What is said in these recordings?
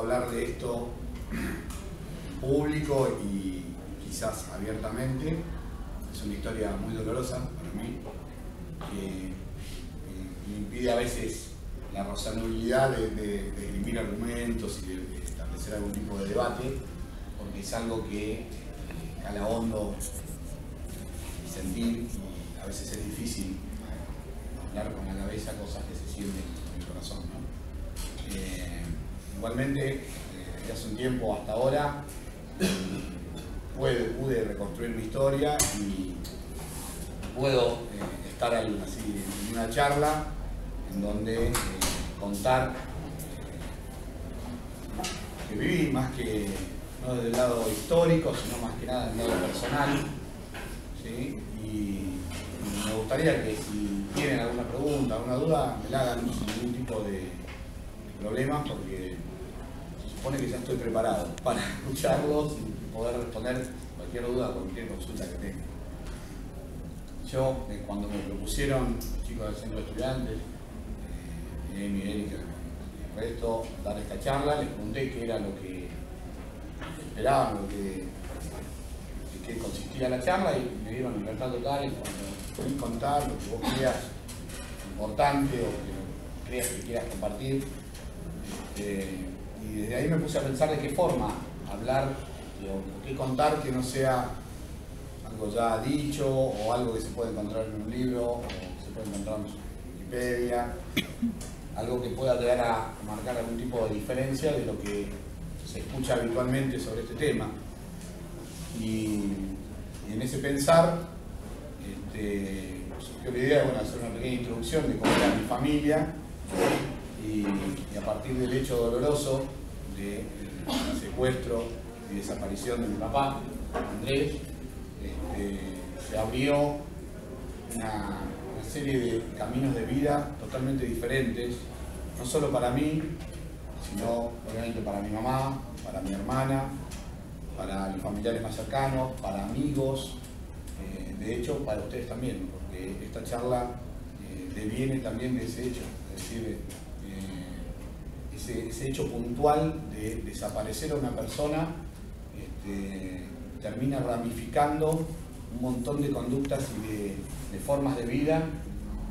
hablar de esto en público y quizás abiertamente. Es una historia muy dolorosa para mí, que me impide a veces la razonabilidad de esgrimir argumentos y de establecer algún tipo de debate, porque es algo que cala hondo sentir, y a veces es difícil hablar con la cabeza cosas que se sienten en el corazón, ¿no? Igualmente, desde hace un tiempo hasta ahora, pude reconstruir mi historia y puedo estar así en una charla en donde contar que viví, más que no desde el lado histórico, sino más que nada del lado personal, ¿sí? Y me gustaría que si tienen alguna pregunta, alguna duda, me la hagan sin ningún tipo de problemas, porque se supone que ya estoy preparado para escucharlos y poder responder cualquier duda, cualquier consulta que tengan. Yo, cuando me propusieron los chicos del centro de estudiantes, Emi, Erika y el resto, dar esta charla, les pregunté qué era lo que esperaban, en qué consistía la charla, y me dieron libertad total en cuanto a contar lo que vos creas importante o que creas que quieras compartir. Y desde ahí me puse a pensar de qué forma hablar o qué contar que no sea algo ya dicho o algo que se puede encontrar en un libro o que se puede encontrar en Wikipedia, algo que pueda llegar a marcar algún tipo de diferencia de lo que se escucha habitualmente sobre este tema. Y en ese pensar surgió la idea de hacer una pequeña introducción de cómo era mi familia, y a partir del hecho doloroso del secuestro y desaparición de mi papá, Andrés, se abrió una serie de caminos de vida totalmente diferentes, no solo para mí, sino obviamente para mi mamá, para mi hermana, para los familiares más cercanos, para amigos, de hecho para ustedes también, porque esta charla deviene también de ese hecho, es decir, ese hecho puntual de desaparecer a una persona termina ramificando un montón de conductas y de formas de vida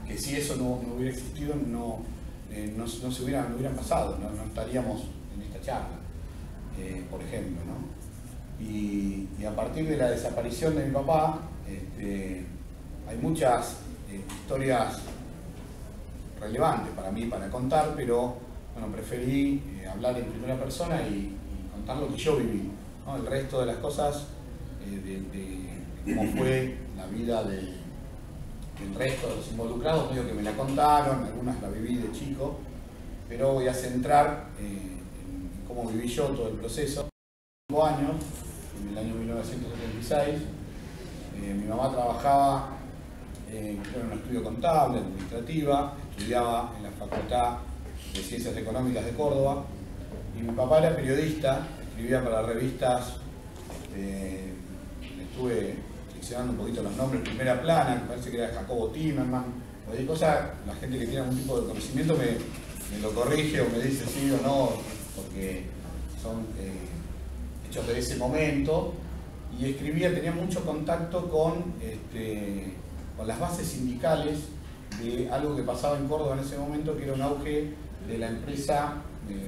que, si eso no hubiera existido, no hubieran pasado, no estaríamos en esta charla, por ejemplo, ¿no? Y a partir de la desaparición de mi papá, hay muchas historias relevantes para mí para contar, pero bueno, preferí hablar en primera persona y contar lo que yo viví, ¿no? El resto de las cosas, de cómo fue la vida del resto de los involucrados, medio que me la contaron, algunas la viví de chico, pero voy a centrar en cómo viví yo todo el proceso. 5 años, en el año 1976, mi mamá trabajaba en un estudio contable, administrativa, estudiaba en la Facultad de Ciencias Económicas de Córdoba, y mi papá era periodista, escribía para revistas, estuve seleccionando un poquito los nombres, Primera Plana, me parece que era Jacobo Timerman, cualquier cosa, la gente que tiene algún tipo de conocimiento me lo corrige o me dice sí o no, porque son hechos de ese momento, y escribía, tenía mucho contacto con las bases sindicales de algo que pasaba en Córdoba en ese momento, que era un auge de la empresa,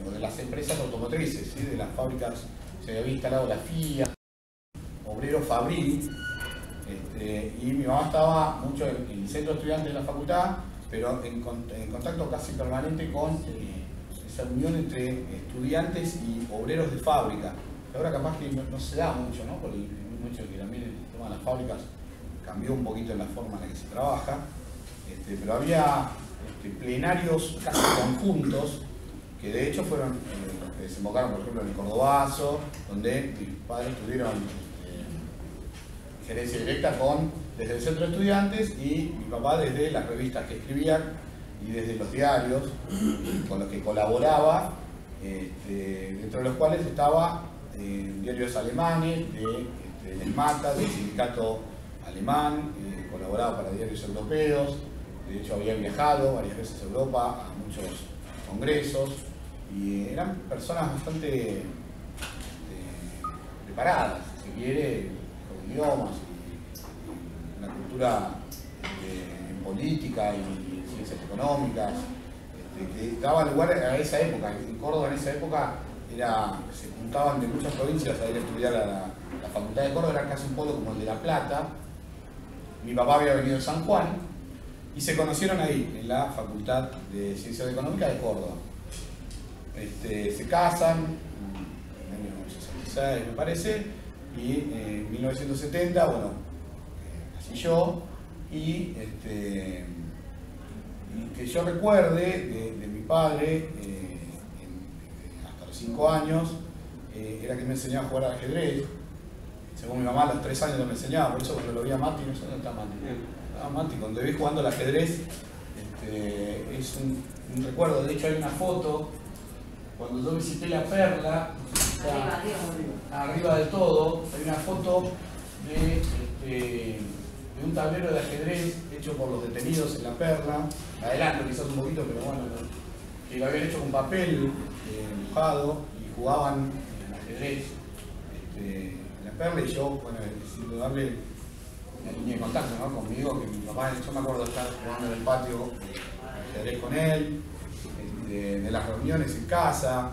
o de las empresas automotrices, ¿sí? De las fábricas. Se había instalado la FIA, Obrero Fabril, y mi mamá estaba mucho en el centro de estudiantes de la facultad, pero en contacto casi permanente con esa unión entre estudiantes y obreros de fábrica, que ahora capaz que no se da mucho, ¿no? Por el hecho de que también el tema de las fábricas cambió un poquito en la forma en la que se trabaja, pero había plenarios casi conjuntos, que de hecho fueron los que desembocaron, por ejemplo, en el Cordobazo, donde mis padres tuvieron gerencia directa desde el centro de estudiantes, y mi papá desde las revistas que escribían y desde los diarios con los que colaboraba, dentro de los cuales estaba diarios alemanes, del ESMATA, del sindicato alemán, colaboraba para diarios europeos. De hecho, había viajado varias veces a Europa a muchos congresos, y eran personas bastante preparadas, si se quiere, con idiomas y una cultura en política y ciencias económicas, que daba lugar a esa época. En Córdoba en esa época se juntaban de muchas provincias a ir a estudiar a la Facultad de Córdoba, era casi un polo como el de La Plata. Mi papá había venido de San Juan y se conocieron ahí, en la Facultad de Ciencias Económicas de Córdoba. Se casan en el año 66, me parece, y en 1970, bueno, nací yo, y que yo recuerde de mi padre, hasta los 5 años, era que me enseñaba a jugar al ajedrez. Según mi mamá, a los 3 años me enseñaba, por eso cuando lo vi a Mati, no sé dónde está Mati. Mati, cuando vi jugando al ajedrez, es un recuerdo. De hecho, hay una foto, cuando yo visité La Perla, arriba del todo, hay una foto de un tablero de ajedrez hecho por los detenidos en La Perla. Adelanto quizás un poquito, pero bueno, que lo habían hecho con papel mojado y jugaban ajedrez en La Perla. Y yo, bueno, decido darle una línea de contacto, ¿no?, conmigo, que mi papá, yo me acuerdo de estar jugando en el patio ajedrez con él, de las reuniones en casa,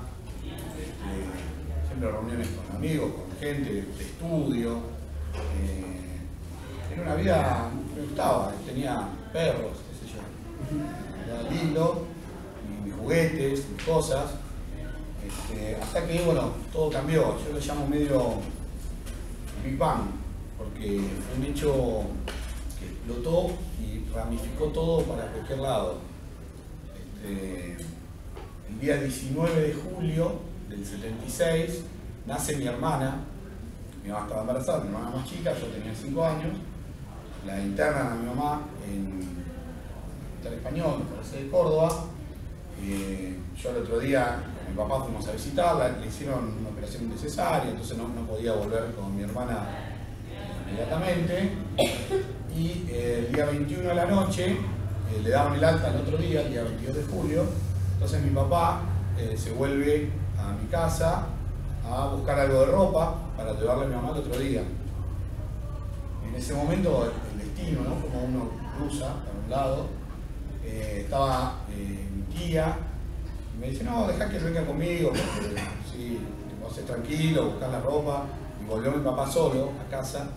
siempre reuniones con amigos, con gente de estudio. Era una vida, me gustaba, tenía perros, qué sé yo, era lindo, mis juguetes, mis cosas, hasta que, bueno, todo cambió. Yo lo llamo medio Big Bang, porque fue un hecho que explotó y ramificó todo para cualquier lado. El día 19 de julio del 76 nace mi hermana. Mi mamá estaba embarazada, mi hermana más chica, yo tenía 5 años. La internan a mi mamá en Hospital Español, me parece, de Córdoba. Yo el otro día con mi papá fuimos a visitarla, le hicieron una operación de cesárea, entonces no podía volver con mi hermana inmediatamente. Y el día 21 de la noche le daban el alta el otro día, el día 22 de julio. Entonces mi papá se vuelve a mi casa a buscar algo de ropa para llevarle a mi mamá el otro día. En ese momento el destino, ¿no?, como uno cruza para un lado, estaba mi tía y me dice: no, deja que venga conmigo, porque sí, vos estés tranquilo, buscar la ropa. Y volvió mi papá solo a casa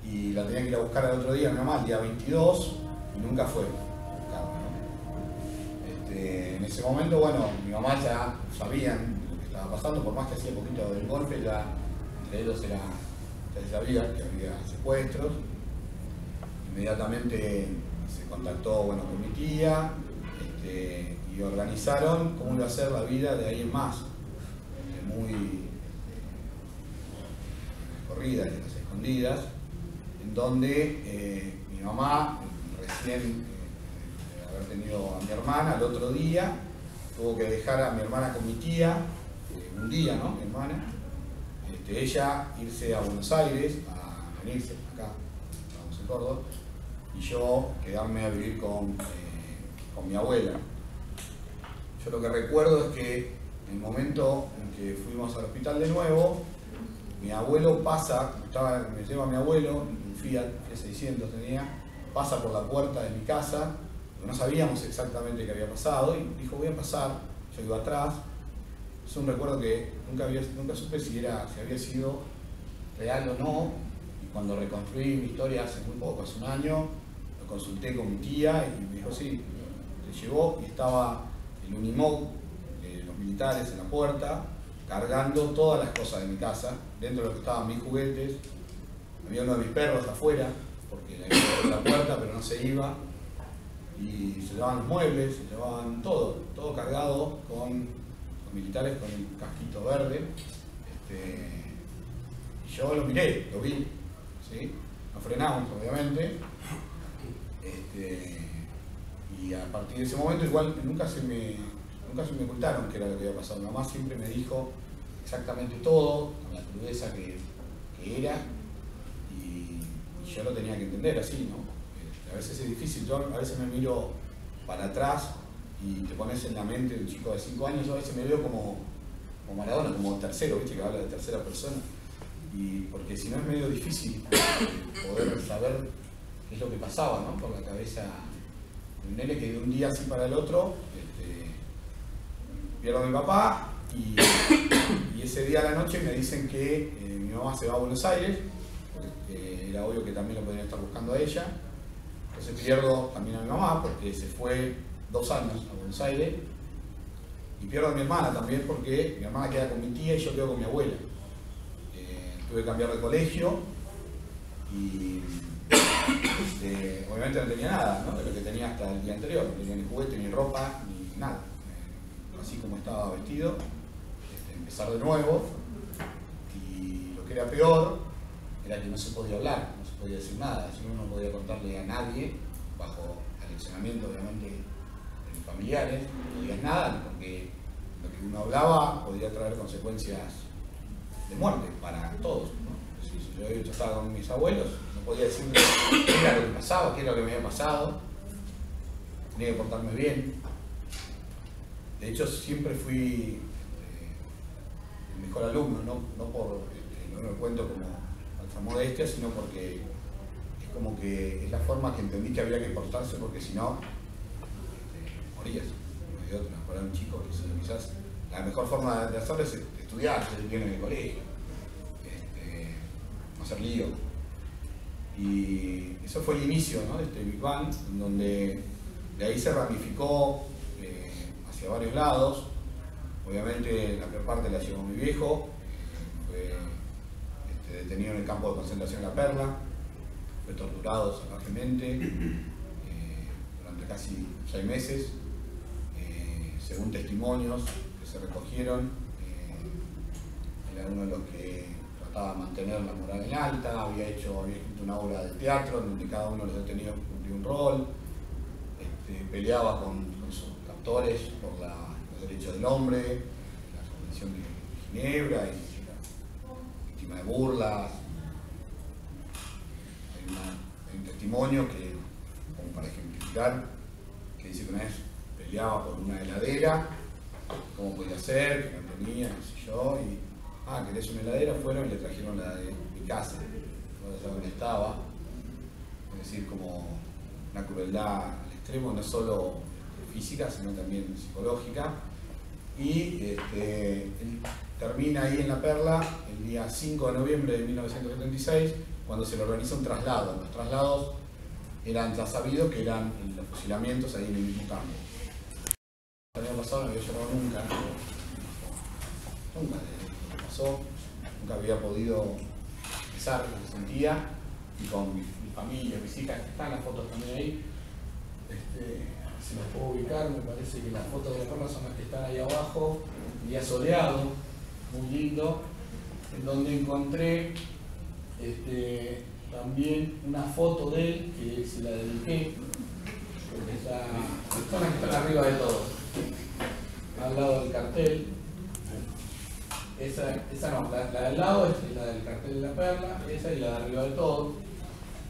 y la tenía que ir a buscar al otro día, mi mamá, el día 22, y nunca fue a buscarla, ¿no? En ese momento, bueno, mi mamá ya sabían lo que estaba pasando, por más que hacía poquito del golpe, ya entre ellos ya se sabía que había secuestros. Inmediatamente se contactó, bueno, con mi tía, y organizaron cómo iba a ser la vida de ahí en más, muy corrida, de las escondidas, en donde mi mamá, recién de haber tenido a mi hermana, al otro día tuvo que dejar a mi hermana con mi tía, un día, ¿no?, mi hermana, ella irse a Buenos Aires, a venirse acá, estamos en Córdoba, y yo quedarme a vivir con mi abuela. Yo lo que recuerdo es que en el momento en que fuimos al hospital de nuevo, mi abuelo pasa, me lleva mi abuelo, un Fiat 600 tenía, pasa por la puerta de mi casa, no sabíamos exactamente qué había pasado, y dijo: voy a pasar. Yo iba atrás. Es un recuerdo que nunca supe si había sido real o no, y cuando reconstruí mi historia hace muy poco, hace un año, lo consulté con mi tía y me dijo: sí. Le llegó y estaba el Unimog, los militares en la puerta, cargando todas las cosas de mi casa. Dentro de lo que estaban mis juguetes, había uno de mis perros afuera, porque le había abierto la puerta pero no se iba, y se llevaban los muebles, se llevaban todo cargado con militares con el casquito verde. Y yo lo miré, lo vi, ¿sí? Nos frenamos, obviamente, y a partir de ese momento igual nunca se me ocultaron qué era lo que había pasado. Mi mamá siempre me dijo exactamente todo, con la crudeza que era, y yo lo tenía que entender así, ¿no? A veces es difícil. Yo a veces me miro para atrás y te pones en la mente de un chico de 5 años, a veces me veo como Maradona, como tercero, ¿viste? Que habla de tercera persona. Y porque si no es medio difícil poder saber qué es lo que pasaba, ¿no? Por la cabeza de un nene que de un día así para el otro pierdo a mi papá y ese día a la noche me dicen que mi mamá se va a Buenos Aires, porque era obvio que también lo podían estar buscando a ella. Entonces pierdo también a mi mamá porque se fue 2 años a Buenos Aires. Y pierdo a mi hermana también porque mi hermana queda con mi tía y yo quedo con mi abuela. Tuve que cambiar de colegio y obviamente no tenía nada, ¿no? De lo que tenía hasta el día anterior. No tenía ni juguete, ni ropa, ni nada. Así como estaba vestido, empezar de nuevo. Y lo que era peor era que no se podía hablar, no se podía decir nada. Yo no podía contarle a nadie, bajo aleccionamiento obviamente de mis familiares, no digas nada, porque lo que uno hablaba podía traer consecuencias de muerte para todos, ¿no? Si yo estaba con mis abuelos, no podía decirles qué era lo que pasaba, qué era lo que me había pasado, tenía que portarme bien. De hecho, siempre fui el mejor alumno, no por, no me cuento como alta modestia, sino porque es como que es la forma que entendí que había que portarse, porque si no, morías. No hay otra. Para un chico que quizás la mejor forma de hacerlo es estudiar, ser bien en el colegio, no hacer lío. Y eso fue el inicio, ¿no? De este Big Bang, en donde de ahí se ramificó hacia varios lados. Obviamente la peor parte la llevó mi viejo, fue detenido en el campo de concentración La Perla, fue torturado salvajemente durante casi 6 meses, según testimonios que se recogieron. Era uno de los que trataba de mantener la moral en alta, había escrito una obra de teatro en donde cada uno de los detenidos cumplía un rol, peleaba con sus captores por los derechos del hombre, la Convención de Ginebra, y era víctima de burlas. Hay un testimonio que, como para ejemplificar, que dice que una vez peleaba por una heladera, cómo podía ser, que no tenía, no sé yo, y ¿querés una heladera? Fueron y le trajeron la de mi casa, no sé dónde estaba. Es decir, como una crueldad al extremo, no solo física, sino también psicológica. Y él termina ahí en La Perla el día 5 de noviembre de 1976, cuando se le organiza un traslado. Los traslados eran ya sabidos que eran los fusilamientos ahí en el mismo campo. El año pasado no había llorado nunca, nunca de lo que pasó, nunca había podido expresar lo que sentía, y con mi familia, mis hijas, están las fotos también ahí. Si las puedo ubicar, me parece que las fotos de La Perla son las que están ahí abajo, un día soleado, muy lindo, en donde encontré también una foto de él que se la dediqué, porque son las que están arriba de todo, al lado del cartel. Esa no, la del lado es la del cartel de La Perla, esa y la de arriba de todo,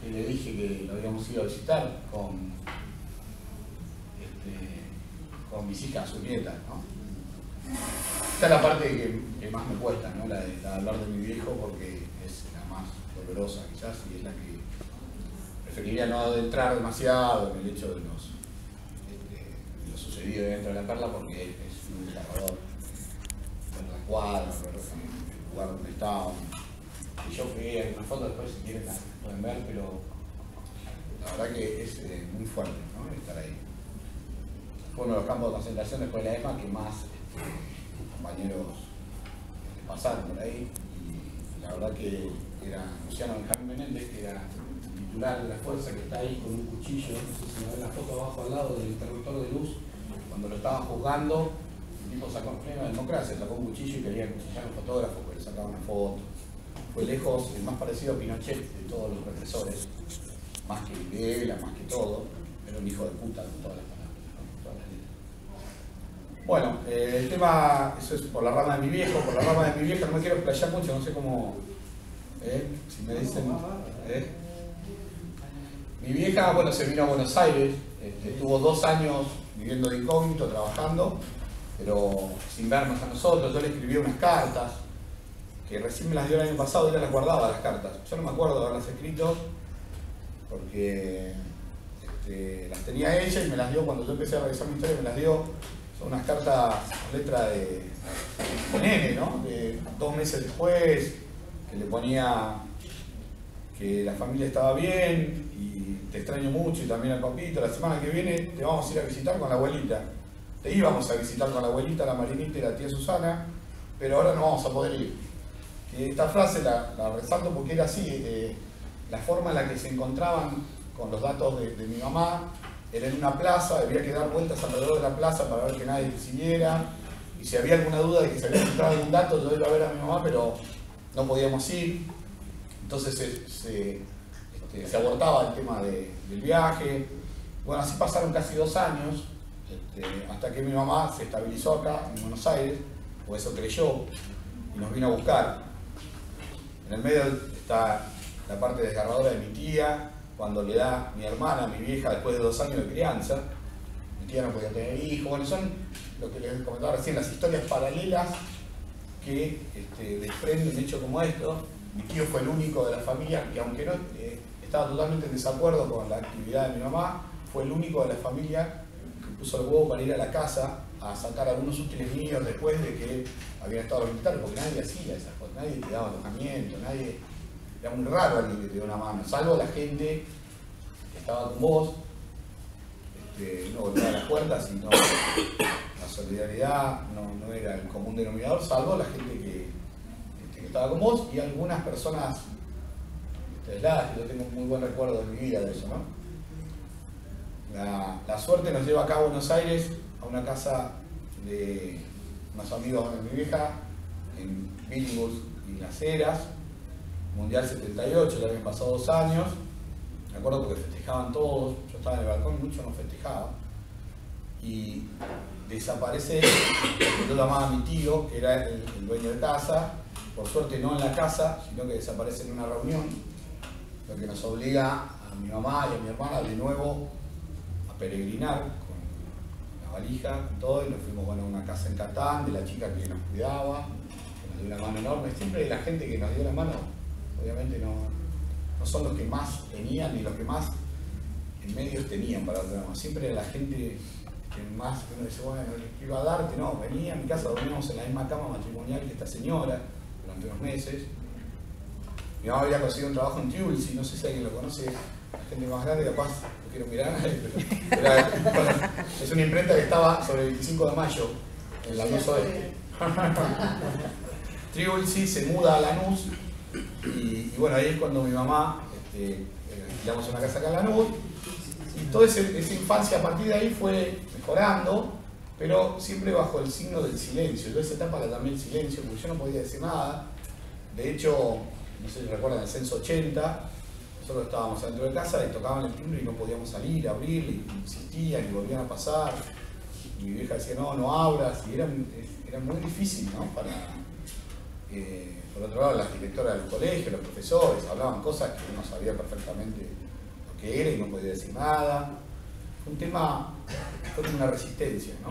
que le dije que lo habíamos ido a visitar con mis hijas, sus nietas, ¿no? Esta es la parte que más me cuesta, ¿no? La de hablar de mi viejo, porque es la más dolorosa quizás, y es la que preferiría no adentrar demasiado en el hecho de lo sucedido dentro de La Perla, porque es un desgarrador ver las cuadras, ver el lugar donde estaban. Y yo fui, hay una foto después si quieren la pueden ver, pero la verdad que es muy fuerte, ¿no? Estar ahí. Fue uno de los campos de concentración después de la EMA que más compañeros pasaron por ahí, y la verdad que era Luciano Benjamín Menéndez, que era el titular de la fuerza, que está ahí con un cuchillo, no sé si me ven la foto abajo al lado del interruptor de luz, cuando lo estaban juzgando, el tipo sacó en plena democracia, sacó un cuchillo y quería cuchillar a un fotógrafo porque le sacaba una foto. Fue lejos el más parecido a Pinochet de todos los represores, más que Videla, más que todo, pero un hijo de puta con todas las palabras, ¿no? Todas las letras. Bueno, el tema, eso es por la rama de mi viejo, por la rama de mi vieja, no me quiero explayar mucho, no sé cómo, si me dicen, Mi vieja, bueno, se vino a Buenos Aires, estuvo 2 años viviendo de incógnito, trabajando, pero sin vernos a nosotros. Yo le escribía unas cartas, que recién me las dio el año pasado y ella las guardaba las cartas. Yo no me acuerdo de haberlas escrito, porque las tenía ella y me las dio cuando yo empecé a revisar mi historia, me las dio. Son unas cartas con letra de nene, ¿no? De 2 meses después, que le ponía que la familia estaba bien y te extraño mucho, y también al papito, la semana que viene te vamos a ir a visitar con la abuelita. Te íbamos a visitar con la abuelita, la Marinita y la tía Susana, pero ahora no vamos a poder ir. Que esta frase la resalto porque era así, la forma en la que se encontraban con los datos de mi mamá era en una plaza, había que dar vueltas alrededor de la plaza para ver que nadie te siguiera, y si había alguna duda de que se había encontrado algún dato, yo iba a ver a mi mamá, pero no podíamos ir. Entonces se abortaba el tema del viaje. Bueno, así pasaron casi 2 años, hasta que mi mamá se estabilizó acá en Buenos Aires, o eso creyó, y nos vino a buscar. En el medio está la parte desgarradora de mi tía, cuando le da mi hermana, mi vieja, después de 2 años de crianza. Mi tía no podía tener hijos. Bueno, son lo que les comentaba recién, las historias paralelas que desprenden un hecho como esto. Mi tío fue el único de la familia que, aunque no estaba totalmente en desacuerdo con la actividad de mi mamá, fue el único de la familia que puso el huevo para ir a la casa a sacar algunos útiles míos después de que habían estado los militares, porque nadie hacía esas cosas, nadie te daba alojamiento, nadie. Era muy raro alguien que te dio una mano, salvo la gente que estaba con vos. No golpeaba las puertas, sino la solidaridad no era el común denominador, salvo la gente que estaba con vos y algunas personas aisladas. Yo tengo un muy buen recuerdo de mi vida de eso, ¿no? La suerte nos lleva acá a Buenos Aires, a una casa de unos amigos de mi vieja, en Billinghurst y Las Heras, Mundial 78, ya habían pasado 2 años. Me acuerdo porque festejaban todos, yo estaba en el balcón y muchos no festejaban. Y desaparece, yo llamaba a mi tío, que era el dueño de casa, por suerte no en la casa, sino que desaparece en una reunión, lo que nos obliga a mi mamá y a mi hermana de nuevo a peregrinar con la valija, con todo, y nos fuimos a una casa en Catán, de la chica que nos cuidaba, que nos dio una mano enorme. Siempre la gente que nos dio la mano, obviamente no son los que más tenían ni los que más en medios tenían para dar la mano. Siempre era la gente que más, uno dice, bueno, ¿qué iba a darte? No, venía a mi casa, dormíamos en la misma cama matrimonial que esta señora durante unos meses. Mi mamá había conseguido un trabajo en Tulsi, no sé si alguien lo conoce, la gente más grande, capaz, no quiero mirar a nadie, pero es una imprenta que estaba sobre el 25 de mayo, en Lanús Oeste. Tulsi se muda a Lanús, y bueno, ahí es cuando mi mamá, alquilamos una casa acá en Lanús, y toda esa infancia a partir de ahí fue mejorando, pero siempre bajo el signo del silencio. Yo esa etapa la llamé el silencio, porque yo no podía decir nada. De hecho, no sé si recuerdan el censo 80, nosotros estábamos dentro de casa y tocaban el timbre y no podíamos salir, abrir, y insistían y volvían a pasar. Y mi vieja decía, no abras, y era muy difícil, ¿no? Por otro lado, las directoras de los colegios, los profesores, hablaban cosas que uno sabía perfectamente lo que era y no podía decir nada. Fue un tema, fue como una resistencia, ¿no?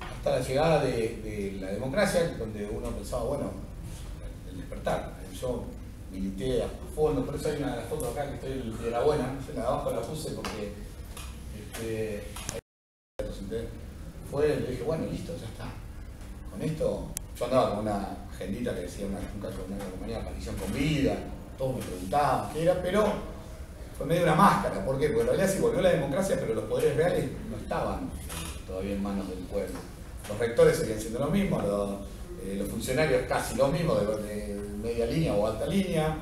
Hasta la llegada de la democracia, donde uno pensaba, bueno, el despertar. Yo milité a fondo, por eso hay una de las fotos acá que estoy de la buena, no sé, la de abajo la puse porque le dije, bueno, listo, ya está. Con esto, yo andaba con una agendita que decía una compañía de aparición con vida, todos me preguntaban qué era, pero fue medio una máscara. ¿Por qué? Porque en realidad sí volvió la democracia, pero los poderes reales no estaban todavía en manos del pueblo. Los rectores seguían siendo los mismos, los funcionarios casi los mismos, de media línea o alta línea.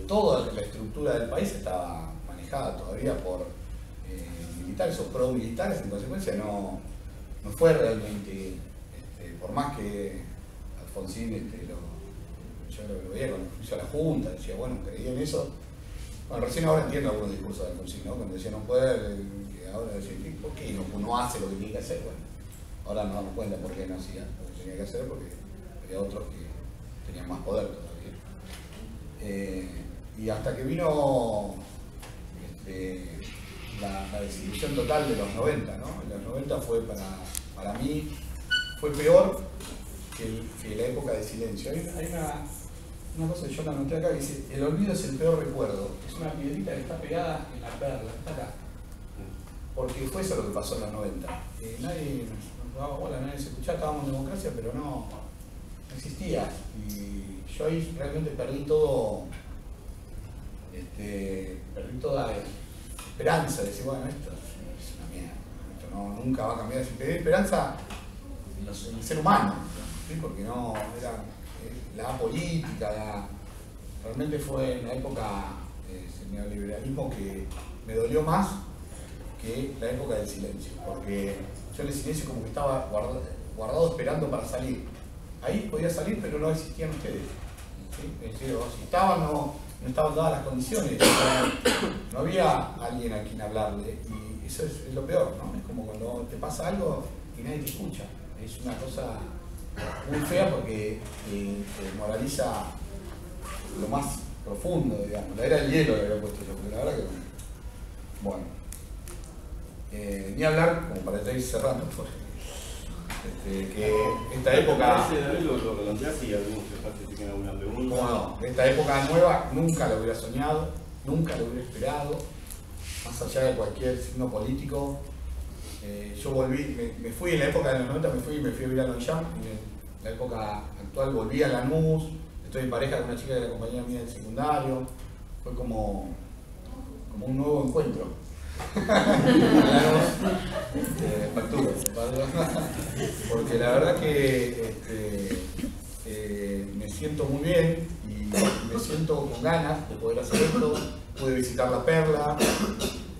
Toda la estructura del país estaba manejada todavía por militares o pro-militares, en consecuencia no fue realmente, por más que Alfonsín yo lo veía cuando hizo la Junta, decía, bueno, creía en eso. Bueno, recién ahora entiendo algunos discursos de Alfonsín, ¿no? Cuando decía no puede, que ahora decía, ¿por qué no hace lo que tiene que hacer? Bueno, ahora nos damos cuenta por qué no hacía lo que tenía que hacer, porque había otros que tenían más poder todavía. Y hasta que vino la desilusión total de los 90, ¿no? En los 90 fue para mí, fue peor que la época de silencio. Hay una cosa que yo la anoté acá que dice: el olvido es el peor recuerdo. Es una piedrita que está pegada en la perla, está acá. Porque fue eso lo que pasó en los 90. Nadie nos daba bola, nadie se escuchaba, estábamos en democracia, pero no existía. Y yo ahí realmente perdí todo, perdí toda esperanza de decir, bueno, esto es una mierda, esto nunca va a cambiar. Perdí esperanza en el ser humano, ¿sí? Porque no era la política, realmente fue en la época del neoliberalismo que me dolió más que la época del silencio, porque yo en el silencio como que estaba guardado esperando para salir. Ahí podía salir, pero no existían ustedes. ¿Sí? Es decir, si estaban, no estaban dadas las condiciones, no había alguien a quien hablarle, y eso es lo peor, ¿no? Es como cuando te pasa algo y nadie te escucha. Es una cosa muy fea porque te moraliza lo más profundo, digamos. La era del hielo le había puesto yo, porque la verdad que, bueno, ni hablar, como para ir cerrando, que esta época... Lo planteás y algunos que tienen alguna pregunta. Bueno, esta época nueva nunca lo hubiera soñado, nunca lo hubiera esperado, más allá de cualquier signo político. Yo volví, me fui en la época de los 90, me fui a vivir a Longchamp, en la época actual volví a Lanús, estoy en pareja con una chica de la compañía mía del secundario, fue como un nuevo encuentro. Porque la verdad que me siento muy bien y me siento con ganas de poder hacer esto. Pude visitar La Perla,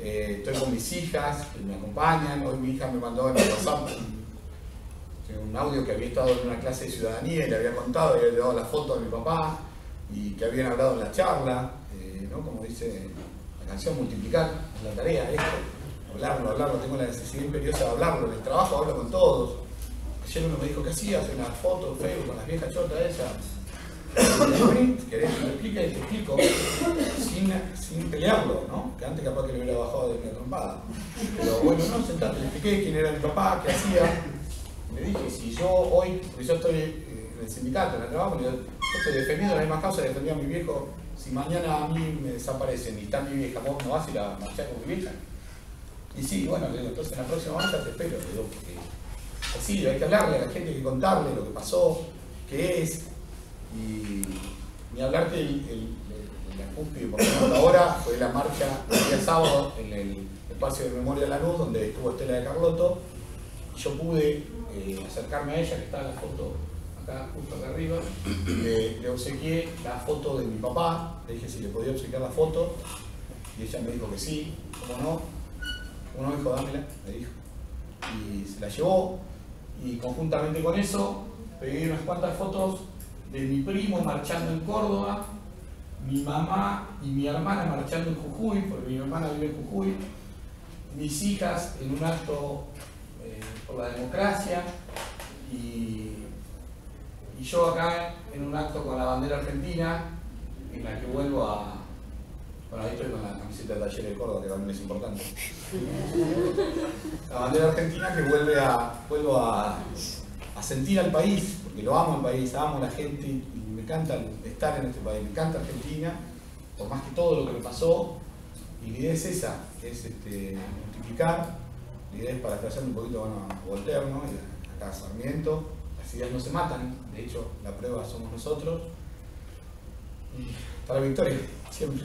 estoy con mis hijas que me acompañan. Hoy mi hija me mandó en el WhatsApp un audio que había estado en una clase de ciudadanía y le había contado, había llevado la foto de mi papá y que habían hablado en la charla, ¿no? Como dice la canción, multiplicar es la tarea, esto, hablarlo, tengo la necesidad imperiosa de hablarlo, en el trabajo hablo con todos. Ayer uno me dijo, ¿qué hacías? Una foto, Facebook, con las viejas chotas esas. ¿Querés que te explique? Te explico, sin pelearlo, ¿no? Que antes capaz que le hubiera bajado de una trompada. Pero bueno, no, sentate, le expliqué quién era mi papá, qué hacía. Le dije, si yo hoy, porque yo estoy en el sindicato, en el trabajo, yo estoy defendiendo la misma causa que defendía a mi viejo. Si mañana a mí me desaparecen y está mi vieja, vos no vas a ir a marchar con mi vieja. Y sí, bueno, le digo, entonces en la próxima marcha te espero, le digo, porque así hay que hablarle a la gente, hay que contarle lo que pasó, qué es, y ni hablarte de la cúspide, porque ahora fue la marcha el día sábado en el espacio de Memoria de la Luz, donde estuvo Estela de Carlotto, y yo pude acercarme a ella, que está en la foto acá, justo acá arriba, le obsequié la foto de mi papá, le dije si le podía obsequiar la foto, y ella me dijo que sí, ¿cómo no? ¿Cómo no, hijo? Dámela, me dijo. Y se la llevó, y conjuntamente con eso, pegué unas cuantas fotos de mi primo marchando en Córdoba, mi mamá y mi hermana marchando en Jujuy, porque mi hermana vive en Jujuy, mis hijas en un acto por la democracia, y yo acá en un acto con la bandera argentina, en la que vuelvo a... Bueno, ahí estoy con la camiseta del Taller de Córdoba, que también es importante. La bandera argentina que vuelvo a sentir al país, porque lo amo el país, amo a la gente y me encanta estar en este país, me encanta Argentina, por más que todo lo que me pasó. Y la idea es esa, es multiplicar. La idea es parafraseando un poquito a Voltaire, ¿no? Y acá Sarmiento. Las ideas no se matan, de hecho la prueba somos nosotros. Y hasta la victoria, siempre.